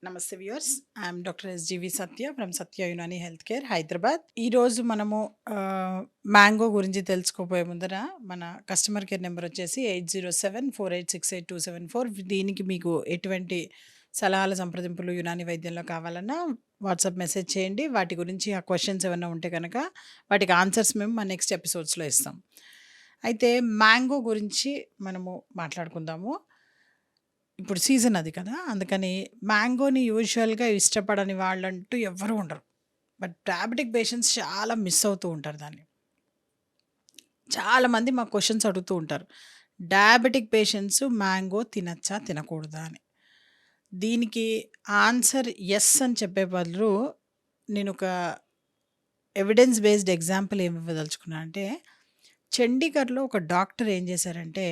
నమస్తే viewers. I'm doctor SGV Satya from Satya Unani health care Hyderabad. ఈరోజు మనము మ్యాంగో గురించి తెలుసుకోబోయే ముందర మన కస్టమర్ కేర్ నెంబర్ వచ్చేసి 8074868274. దీనికి మీకు ఎటువంటి సలహాలు, సంప్రదింపులు యునాని వైద్యంలో కావాలన్నా వాట్సాప్ మెసేజ్ చేయండి. వాటి గురించి ఆ క్వెషన్స్ ఏమన్నా ఉంటే గనక వాటికి ఆన్సర్స్ మేము మా నెక్స్ట్ ఎపిసోడ్స్‌లో ఇస్తాం. అయితే మ్యాంగో గురించి మనము మాట్లాడుకుందాము. ఇప్పుడు సీజన్ అది కదా! అందుకని మ్యాంగోని యూజువల్‌గా ఇష్టపడని వాళ్ళంటూ ఎవ్వరు ఉండరు. బట్ డయాబెటిక్ పేషెంట్స్ చాలా మిస్ అవుతూ ఉంటారు దాన్ని. చాలామంది మాకు క్వెషన్స్ అడుగుతూ ఉంటారు. డయాబెటిక్ పేషెంట్స్ మ్యాంగో తినచ్చా? తినకూడదా? అని. దీనికి ఆన్సర్ యెస్ అని చెప్పే బదులు నేనొక ఎవిడెన్స్ బేస్డ్ ఎగ్జాంపుల్ ఏమి ఇవ్వదలుచుకున్నా అంటే, చండీగఢ్‌లో ఒక డాక్టర్ ఏం చేశారంటే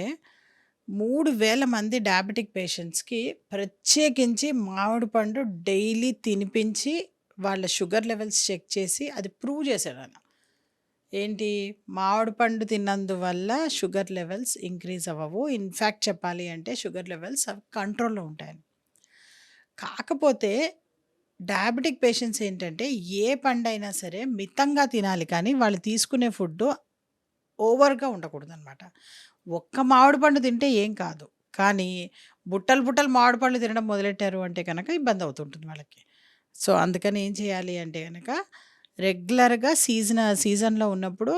3000 మంది డయాబెటిక్ పేషెంట్స్‌కి ప్రత్యేకించి మామిడి పండు డైలీ తినిపించి, వాళ్ళ షుగర్ లెవెల్స్ చెక్ చేసి అది ప్రూవ్ చేశాడాయన. ఏంటి? మామిడి పండు తిన్నందువల్ల షుగర్ లెవెల్స్ ఇంక్రీజ్ అవ్వవు. ఇన్‌ఫాక్ట్ చెప్పాలి అంటే షుగర్ లెవెల్స్ అవి కంట్రోల్‌లో ఉంటాయని. కాకపోతే డయాబెటిక్ పేషెంట్స్ ఏంటంటే ఏ పండైనా సరే మితంగా తినాలి కానీ, వాళ్ళు తీసుకునే ఫుడ్డు ఓవర్‌గా ఉండకూడదనమాట. ఒక్క మామిడి పండు తింటే ఏం కాదు. కానీ బుట్టలు, బుట్టలు మామిడి పళ్ళు తినడం మొదలెట్టారు అంటే గనక ఇబ్బందవుతుంటుంది వాళ్ళకి. సో, అందుకని ఏం చేయాలి అంటే గనక రెగ్యులర్‌గా సీజన్‌లో ఉన్నప్పుడు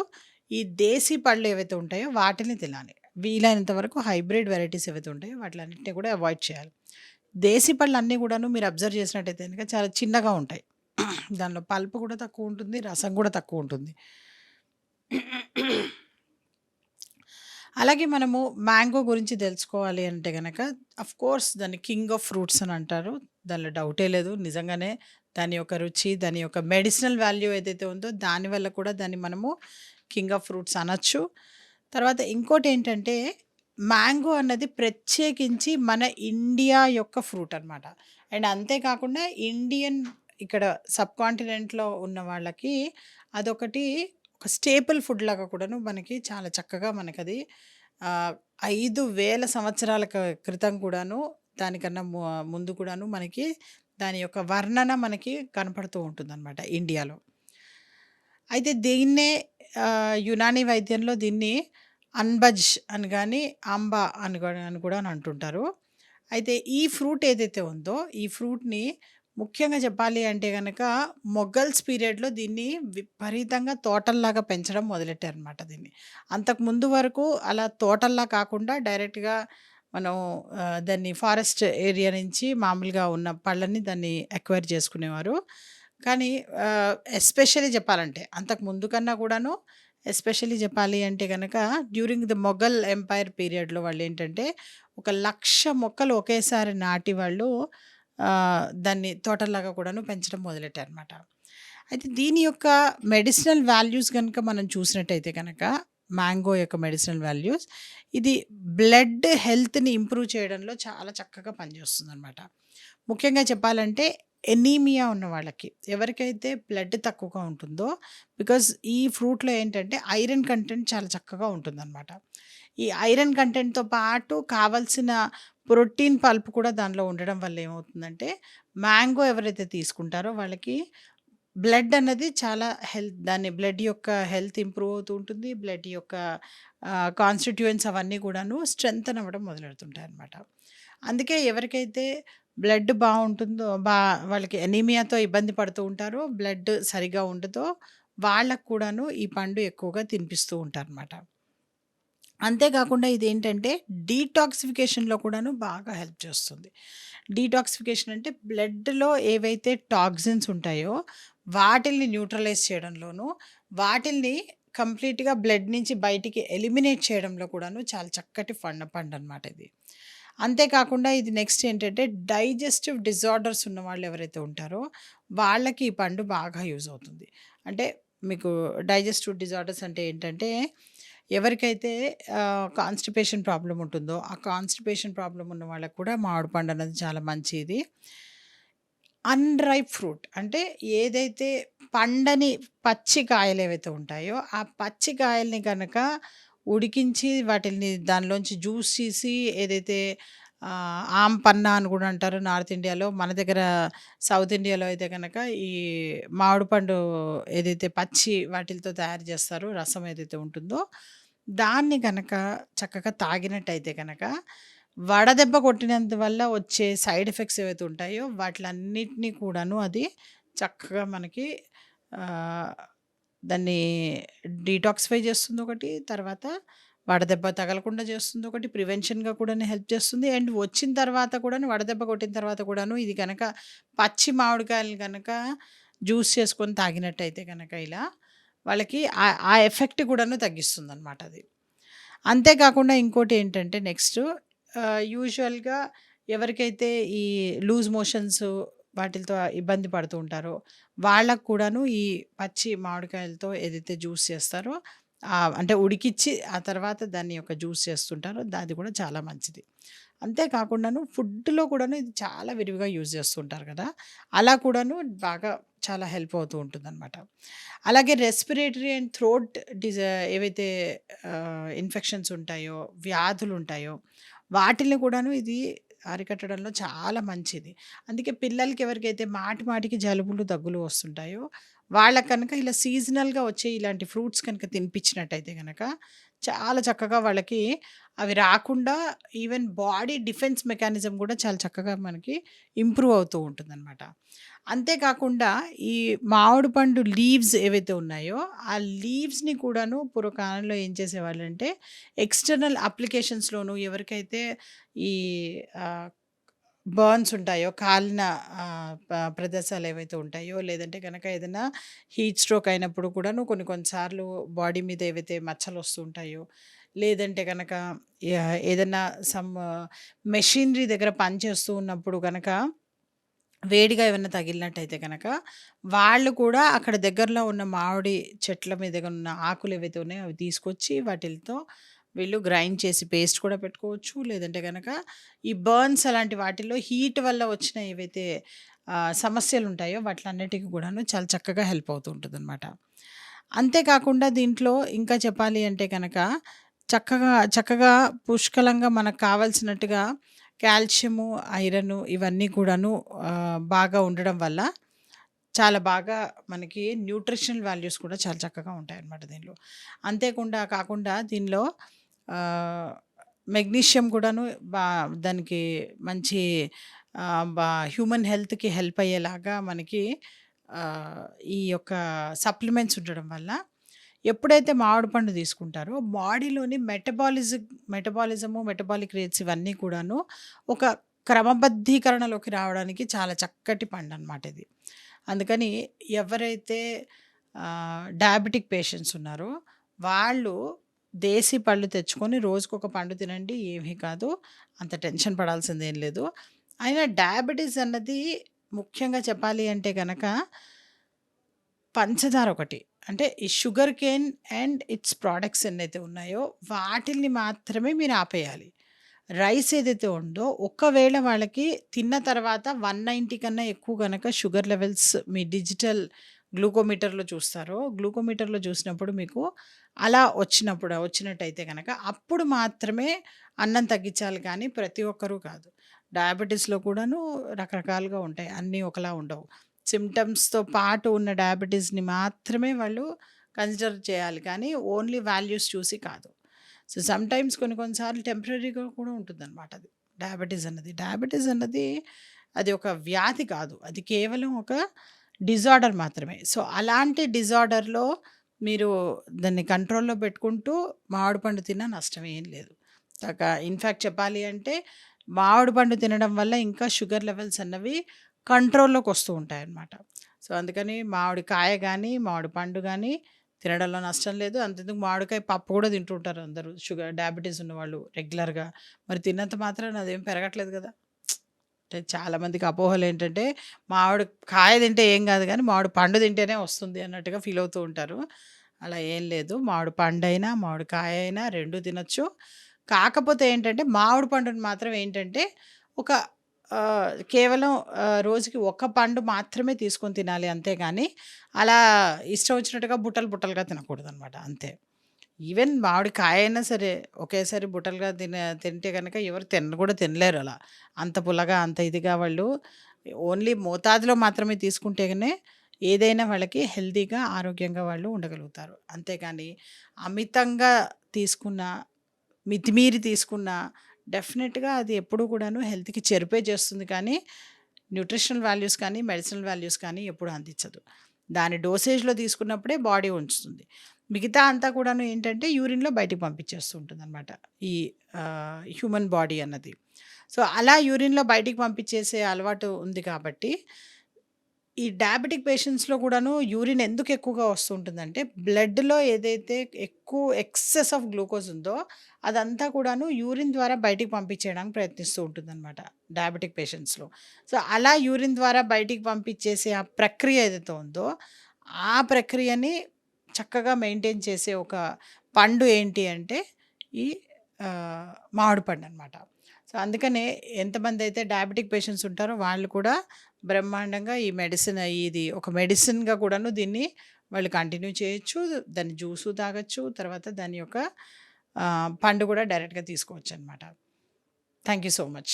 ఈ దేశీ పళ్ళు ఏవైతే ఉంటాయో వాటిని తినాలి. వీలైనంత వరకు హైబ్రిడ్ వెరైటీస్ ఏవైతే ఉంటాయో వాటిలన్నిటిని కూడా అవాయిడ్ చేయాలి. దేశీ పళ్ళన్నీ కూడాను మీరు అబ్జర్వ్ చేసినట్టయితే గనక చాలా చిన్నగా ఉంటాయి. దానిలో పల్ప్ కూడా తక్కువుంటుంది. రసం కూడా తక్కువుంటుంది. అలాగే మనము మ్యాంగో గురించి తెలుసుకోవాలి అంటే గనక ఆఫ్‌కోర్స్ దాన్ని కింగ్ ఆఫ్ ఫ్రూట్స్ అని అంటారు. దానిలో డౌటే లేదు. నిజంగానే దాని యొక్క రుచి, దాని యొక్క మెడిసినల్ వాల్యూ ఏదైతే ఉందో దానివల్ల కూడా దాన్ని మనము కింగ్ ఆఫ్ ఫ్రూట్స్ అనొచ్చు. తర్వాత ఇంకోటేంటంటే మ్యాంగో అన్నది ప్రత్యేకించి మన ఇండియా యొక్క ఫ్రూట్ అనమాట. అండ్ అంతే కాకుండా ఇండియన్ ఇక్కడ సబ్ కాంటినెంట్‌లో ఉన్న వాళ్ళకి అదొకటి ఒక స్టేపుల్ ఫుడ్ లాగా కూడాను మనకి చాలా చక్కగా మనకది ఆహ్, 5000 సంవత్సరాల క్రితం కూడాను దానికన్నా ముందు కూడాను మనకి దాని యొక్క వర్ణన మనకి కనపడుతూ ఉంటుందనమాట ఇండియాలో. అయితే దీన్నే యునానీ వైద్యంలో దీన్ని అన్బజ్ అని గాని, అంబా అని కూడా అంటుంటారు. అయితే ఈ ఫ్రూట్ ఏదైతే ఉందో, ఈ ఫ్రూట్‌ని ముఖ్యంగా చెప్పాలి అంటే గనక మొఘల్స్ పీరియడ్‌లో దీన్ని విపరీతంగా తోటల్లాగా పెంచడం మొదలెట్టారనమాట దీన్ని. అంతకు ముందు వరకు అలా తోటల్లా కాకుండా డైరెక్ట్‌గా మనం దాన్ని ఫారెస్ట్ ఏరియా నుంచి మామూలుగా ఉన్న పళ్ళని దాన్ని అక్వైర్ చేసుకునేవారు. కానీ ఎస్పెషల్లీ చెప్పాలంటే అంతకు ముందు కన్నా కూడాను ఎస్పెషల్లీ చెప్పాలి అంటే గనక డ్యూరింగ్ ది మొఘల్ ఎంపైర్ పీరియడ్‌లో వాళ్ళేంటంటే ఒక 1,00,000 మొక్కలు ఒకేసారి నాటి వాళ్ళు దాన్ని తోటల్లాగా కూడాను పెంచడం మొదలెట్టారనమాట. అయితే దీని యొక్క మెడిసినల్ వాల్యూస్ గనుక మనం చూసినట్టయితే గనక మ్యాంగో యొక్క మెడిసినల్ వాల్యూస్ ఇది బ్లడ్ హెల్త్‌ని ఇంప్రూవ్ చేయడంలో చాలా చక్కగా పనిచేస్తుందనమాట. ముఖ్యంగా చెప్పాలంటే ఎనీమియా ఉన్న వాళ్ళకి, ఎవరికైతే బ్లడ్ తక్కువగా ఉంటుందో బికాజ్ ఈ ఫ్రూట్‌లో ఏంటంటే ఐరన్ కంటెంట్ చాలా చక్కగా ఉంటుందనమాట. ఈ ఐరన్ కంటెంట్‌తో పాటు కావాల్సిన ప్రోటీన్ పల్ప్ కూడా దానిలో ఉండడం వల్ల ఏమవుతుందంటే, మ్యాంగో ఎవరైతే తీసుకుంటారో వాళ్ళకి బ్లడ్ అన్నది చాలా దాని బ్లడ్ యొక్క హెల్త్ ఇంప్రూవ్ అవుతూ ఉంటుంది. బ్లడ్ యొక్క కాన్స్టిట్యూయెంట్స్ అవన్నీ కూడాను స్ట్రెంథెన్ అవ్వడం మొదలెడుతుంటాయనమాట. అందుకే ఎవరికైతే బ్లడ్ బావుంటుందో వాళ్ళకి అనీమియాతో ఇబ్బంది పడుతూ ఉంటారో, బ్లడ్ సరిగ్గా ఉండదో వాళ్ళకి కూడాను ఈ పండు ఎక్కువగా తినిపిస్తూ ఉంటారనమాట. అంతే కాకుండా ఇదేంటంటే డీటాక్సిఫికేషన్‌లో కూడాను బాగా హెల్ప్ చేస్తుంది. డీటాక్సిఫికేషన్ అంటే బ్లడ్‌లో ఏవైతే టాక్సిన్స్ ఉంటాయో వాటిల్ని న్యూట్రలైజ్ చేయడంలోను, వాటిల్ని కంప్లీట్‌గా బ్లడ్ నుంచి బయటికి ఎలిమినేట్ చేయడంలో కూడాను చాలా చక్కటి పండనమాట ఇది. అంతే కాకుండా ఇది నెక్స్ట్ ఏంటంటే డైజెస్టివ్ డిజార్డర్స్ ఉన్నవాళ్ళు ఎవరైతే ఉంటారో వాళ్ళకి ఈ పండు బాగా యూజ్ అవుతుంది. అంటే మీకు డైజెస్టివ్ డిజార్డర్స్ అంటే ఏంటంటే ఎవరికైతే కాన్‌స్టిపేషన్ ప్రాబ్లమ్ ఉంటుందో, ఆ కాన్‌స్టిపేషన్ ప్రాబ్లమ్ ఉన్న వాళ్ళకి కూడా మామిడి పండు అనేది చాలా మంచిది. అన్‌రైప్ ఫ్రూట్ అంటే ఏదైతే పండని పచ్చి కాయలు ఏవైతే ఉంటాయో, ఆ పచ్చి కాయల్ని గనక ఉడికించి వాటిల్ని దానిలోంచి జ్యూస్ తీసి ఏదైతే ఆమ్ పన్నా అని గూడా అంటారు నార్త్ ఇండియాలో. మన దగ్గర సౌత్ ఇండియాలో అయితే గనక ఈ మామిడి పండు ఏదైతే పచ్చి వాటిలతో తయారు జేస్తారో రసం ఏదైతే ఉంటుందో, దాన్ని గనక చక్కగా తాగినట్టయితే గనక వడదెబ్బ కొట్టినందు వల్ల వచ్చే సైడ్ ఎఫెక్ట్స్ ఏవైతే ఉంటాయో వాటిలన్నిటిని కూడాను అది చక్కగా మనకి ఆహ్, దాన్ని డీటాక్సిఫై చేస్తుందొకటి. తర్వాత వడదెబ్బ తగలకుండా చేస్తుందొకటి. ప్రివెన్షన్‌గా కూడాను హెల్ప్ చేస్తుంది. అండ్ వచ్చిన తర్వాత కూడాను వడదెబ్బ కొట్టిన తర్వాత కూడాను ఇది గనక పచ్చి మామిడికాయలు గనక జ్యూస్ చేసుకొని తాగినట్టయితే గనక ఇలా వాళ్ళకి ఆ ఎఫెక్ట్ కూడాను తగ్గిస్తుందనమాట అది. అంతే కాకుండా ఇంకోటేంటంటే నెక్స్టు యూజువల్‌గా ఎవరికైతే ఈ లూజ్ మోషన్స్ వాటిలతో ఇబ్బంది పడుతూ ఉంటారో, వాళ్ళకి కూడాను ఈ పచ్చి మామిడికాయలతో ఏదైతే జ్యూస్ చేస్తారో అంటే ఉడికిచ్చి ఆ తర్వాత దాన్ని యొక్క జ్యూస్ చేస్తుంటారో అది కూడా చాలా మంచిది. అంతే కాకుండాను ఫుడ్‌లో కూడాను ఇది చాలా విరివిగా యూజ్ చేస్తుంటారు కదా! అలా కూడాను బాగా చాలా హెల్ప్ అవుతూ ఉంటుందనమాట. అలాగే రెస్పిరేటరీ అండ్ థ్రోట్ ఏవైతే ఇన్ఫెక్షన్స్ ఉంటాయో, వ్యాధులుంటాయో, వాటిల్ని కూడాను ఇది అరికట్టడంలో చాలా మంచిది. అందుకే పిల్లలకి ఎవరికైతే మాటి మాటికి జలుబులు, దగ్గులు వస్తుంటాయో, వాళ్ళకి కనుక ఇలా సీజనల్‌గా వచ్చే ఇలాంటి ఫ్రూట్స్ కనుక తినిపించినట్టయితే గనక, చాలా చక్కగా వాళ్ళకి అవి రాకుండా ఈవెన్ బాడీ డిఫెన్స్ మెకానిజం కూడా చాలా చక్కగా మనకి ఇంప్రూవ్ అవుతూ ఉంటుందనమాట. అంతే కాకుండా ఈ మామిడి పండు లీవ్స్ ఏవైతే ఉన్నాయో, ఆ లీవ్స్‌ని కూడాను పూర్వకాలంలో ఏం చేసేవాళ్ళంటే, ఎక్స్‌టర్నల్ అప్లికేషన్స్‌లోను ఎవరికైతే ఈ ఆహ్, బర్న్స్ ఉంటాయో, కాలిన ప్రదేశాలు ఏవైతే ఉంటాయో, లేదంటే గనక ఏదైనా హీట్ స్ట్రోక్ అయినప్పుడు కూడాను కొన్ని కొన్ని సార్లు బాడీ మీద ఏవైతే మచ్చలొస్తూ ఉంటాయో, లేదంటే గనక ఏదన్నా సమ్ మెషినరీ దగ్గర పని చేస్తూ ఉన్నప్పుడు గనక వేడిగా ఏమన్నా తగిలినట్టయితే గనక, వాళ్ళు కూడా అక్కడ దగ్గరలో ఉన్న మామిడి చెట్ల మీద ఉన్న ఆకులు ఏవైతే ఉన్నాయో అవి తీసుకొచ్చి వాటిలతో వీళ్ళు గ్రైండ్ చేసి పేస్ట్ కూడా పెట్టుకోవచ్చు. లేదంటే గనక ఈ బర్న్స్ అలాంటి వాటిల్లో హీట్ వల్ల వచ్చిన ఏవైతే సమస్యలుంటాయో వాటిలన్నిటికి కూడాను చాలా చక్కగా హెల్ప్ అవుతూ ఉంటుందనమాట. అంతే కాకుండా దీంట్లో ఇంకా చెప్పాలి అంటే గనక చక్కగా చక్కగా పుష్కలంగా మనకు కావాల్సినట్టుగా కాల్షియము, ఐరను ఇవన్నీ కూడాను బాగా ఉండడం వల్ల చాలా బాగా మనకి న్యూట్రిషనల్ వాల్యూస్ కూడా చాలా చక్కగా ఉంటాయన్నమాట దీనిలో. కాకుండా దీనిలో ఆహ్, మెగ్నీషియం కూడాను బా దానికి మంచి హ్యూమన్ హెల్త్‌కి హెల్ప్ అయ్యేలాగా మనకి ఆహ్, ఈ యొక్క సప్లిమెంట్స్ ఉండడం వల్ల ఎప్పుడైతే మామిడి పండు తీసుకుంటారో బాడీలోని మెటబాలిజము, మెటబాలిక్ రేట్స్ ఇవన్నీ కూడాను ఒక క్రమబద్ధీకరణలోకి రావడానికి చాలా చక్కటి పండనమాట ఇది. అందుకని ఎవరైతే డయాబెటిక్ పేషెంట్స్ ఉన్నారో వాళ్ళు దేశీ పళ్ళు తెచ్చుకొని రోజుకొక పండు తినండి. ఏమీ కాదు. అంత టెన్షన్ పడాల్సిందేం లేదు. అయినా డయాబెటిస్ అన్నది ముఖ్యంగా చెప్పాలి అంటే గనక పంచదార ఒకటి. అంటే ఈ sugar cane and it's products ఎన్నైతే ఉన్నాయో వాటిల్ని మాత్రమే మీరు ఆపేయాలి. రైస్ ఏదైతే ఉందో ఒకవేళ వాళ్ళకి తిన్న తర్వాత 190 కన్నా ఎక్కువ గనక షుగర్ లెవెల్స్ మీ డిజిటల్ గ్లూకోమీటర్‌లో చూస్తారో, గ్లూకోమీటర్‌లో చూసినప్పుడు మీకు అలా వచ్చినట్టయితే గనక అప్పుడు మాత్రమే అన్నం తగ్గించాలి కానీ ప్రతి ఒక్కరు కాదు. డయాబెటిస్‌లో కూడాను రకరకాలుగా ఉంటాయి. అన్నీ ఒకలా ఉండవు. సింప్టమ్స్‌తో పాటు ఉన్న డయాబెటిస్‌ని మాత్రమే వాళ్ళు కన్సిడర్ చేయాలి కానీ ఓన్లీ వాల్యూస్ చూసి కాదు. సో, సమ్‌టైమ్స్ కొన్ని కొన్ని సార్లు టెంపరరీగా కూడా ఉంటుందనమాట అది. డయాబెటిస్ అన్నది అది ఒక వ్యాధి కాదు. అది కేవలం ఒక డిజార్డర్ మాత్రమే. సో, అలాంటి డిజార్డర్‌లో మీరు దాన్ని కంట్రోల్‌లో పెట్టుకుంటూ మామిడి పండు తిన్నా నష్టం ఏం లేదు. ఇన్‌ఫాక్ట్ చెప్పాలి అంటే మామిడి పండు తినడం వల్ల ఇంకా షుగర్ లెవెల్స్ అన్నవి కంట్రోల్‌లోకొస్తూ ఉంటాయన్నమాట. సో, అందుకని మామిడి కాయ గానీ, మామిడి పండు గానీ తినడంలో నష్టం లేదు. అంతెందుకు మామిడికాయ పప్పు గూడా తింటూ ఉంటారు అందరూ. డయాబెటిస్ ఉన్నవాళ్ళు రెగ్యులర్‌గా. మరి తిన్నంత మాత్రాన అదేం పెరగట్లేదు గదా! అంటే చాలామందికి అపోహలేంటంటే, మామిడి కాయ తింటే ఏం గాదు గానీ, మామిడి పండు తింటేనే వస్తుంది అన్నట్టుగా ఫీల్ అవుతూ ఉంటారు. అలా ఏం లేదు. మామిడి పండైనా, మామిడి కాయ అయినా 2 తినొచ్చు. కాకపోతే ఏంటంటే, మామిడి పండుని మాత్రం ఏంటంటే, ఒక కేవలం రోజుకి ఒక పండు మాత్రమే తీసుకొని తినాలి అంతే గానీ, అలా ఇష్టం వచ్చినట్టుగా బుట్టలు బుట్టలుగా తినకూడదనమాట అంతే. ఈవెన్ మామిడికాయ అయినా సరే, ఒకేసారి బుట్టలుగా తింటే గనక ఎవరు కూడా తినలేరు అలా. అంత పుల్లగా, అంత ఇదిగా వాళ్ళు ఓన్లీ మోతాదులో మాత్రమే తీసుకుంటే గానే ఏదైనా వాళ్ళకి హెల్తీగా, ఆరోగ్యంగా వాళ్ళు ఉండగలుగుతారు. అంతేగాని అమితంగా తీసుకున్న, మితిమీరి తీసుకున్న డెఫినిట్‌గా అది ఎప్పుడూ కూడాను హెల్త్‌కి చెరుపే చేస్తుంది కానీ, న్యూట్రిషనల్ వాల్యూస్ కానీ, మెడిసినల్ వాల్యూస్ కానీ ఎప్పుడు అందించదు. దాని డోసేజ్‌లో తీసుకున్నప్పుడే బాడీ ఉంచుతుంది. మిగతా అంతా కూడాను ఏంటంటే యూరిన్‌లో బయటికి పంపించేస్తూ ఉంటుందనమాట. ఈ హ్యూమన్ బాడీ అన్నది. సో, అలా యూరిన్‌లో బయటికి పంపించేసే అలవాటు ఉంది కాబట్టి, ఈ డయాబెటిక్ పేషెంట్స్‌లో కూడాను యూరిన్ ఎందుకు ఎక్కువగా వస్తూ ఉంటుందంటే, బ్లడ్‌లో ఏదైతే ఎక్కువ ఎక్సెస్ ఆఫ్ గ్లూకోజ్ ఉందో, అదంతా కూడాను యూరిన్ ద్వారా బయటికి పంపించేయడానికి ప్రయత్నిస్తూ ఉంటుందనమాట డయాబెటిక్ పేషెంట్స్‌లో. సో, అలా యూరిన్ ద్వారా బయటికి పంపించేసే ఆ ప్రక్రియ ఏదైతే ఉందో, ఆ ప్రక్రియని చక్కగా మెయింటైన్ చేసే ఒక పండు ఏంటి అంటే, ఈ మామిడి పండనమాట. సో, అందుకనే ఎంతమందైతే డయాబెటిక్ పేషెంట్స్ ఉంటారో వాళ్ళు కూడా బ్రహ్మాండంగా ఈ మెడిసిన్ ఇది ఒక మెడిసిన్‌గా కూడాను దీన్ని వాళ్ళు కంటిన్యూ చేయొచ్చు. దాన్ని జ్యూసు తాగొచ్చు. తర్వాత దాని యొక్క పండు కూడా డైరెక్ట్‌గా తీసుకోవచ్చనమాట. Thank you so much.